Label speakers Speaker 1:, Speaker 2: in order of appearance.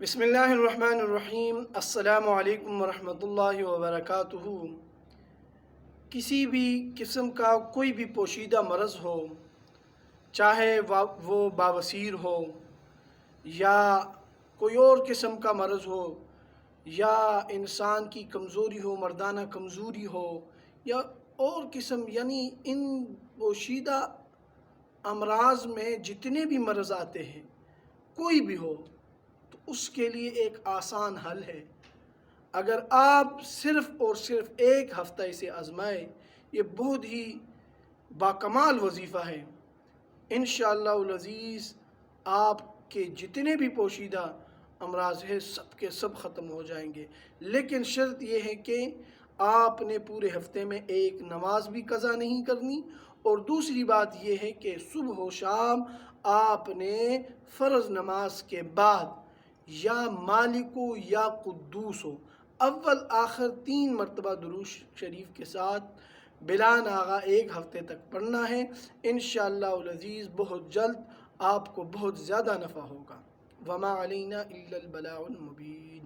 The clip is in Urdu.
Speaker 1: بسم اللہ الرحمن الرحیم۔ السلام علیکم ورحمۃ اللہ وبرکاتہ۔ کسی بھی قسم کا کوئی بھی پوشیدہ مرض ہو، چاہے وہ باوسیر ہو یا کوئی اور قسم کا مرض ہو، یا انسان کی کمزوری ہو، مردانہ کمزوری ہو، یا اور قسم، یعنی ان پوشیدہ امراض میں جتنے بھی مرض آتے ہیں، کوئی بھی ہو، تو اس کے لیے ایک آسان حل ہے۔ اگر آپ صرف اور صرف ایک ہفتہ اسے آزمائیں، یہ بہت ہی باکمال وظیفہ ہے۔ انشاءاللہ العزیز آپ کے جتنے بھی پوشیدہ امراض ہیں سب کے سب ختم ہو جائیں گے، لیکن شرط یہ ہے کہ آپ نے پورے ہفتے میں ایک نماز بھی قضا نہیں کرنی، اور دوسری بات یہ ہے کہ صبح و شام آپ نے فرض نماز کے بعد یا مالک ہو یا قدوس ہو، اول آخر 3 مرتبہ درود شریف کے ساتھ بلا ناغہ ایک ہفتے تک پڑھنا ہے۔ انشاءاللہ العزیز بہت جلد آپ کو بہت زیادہ نفع ہوگا۔ وما علینا الا البلاغ المبین۔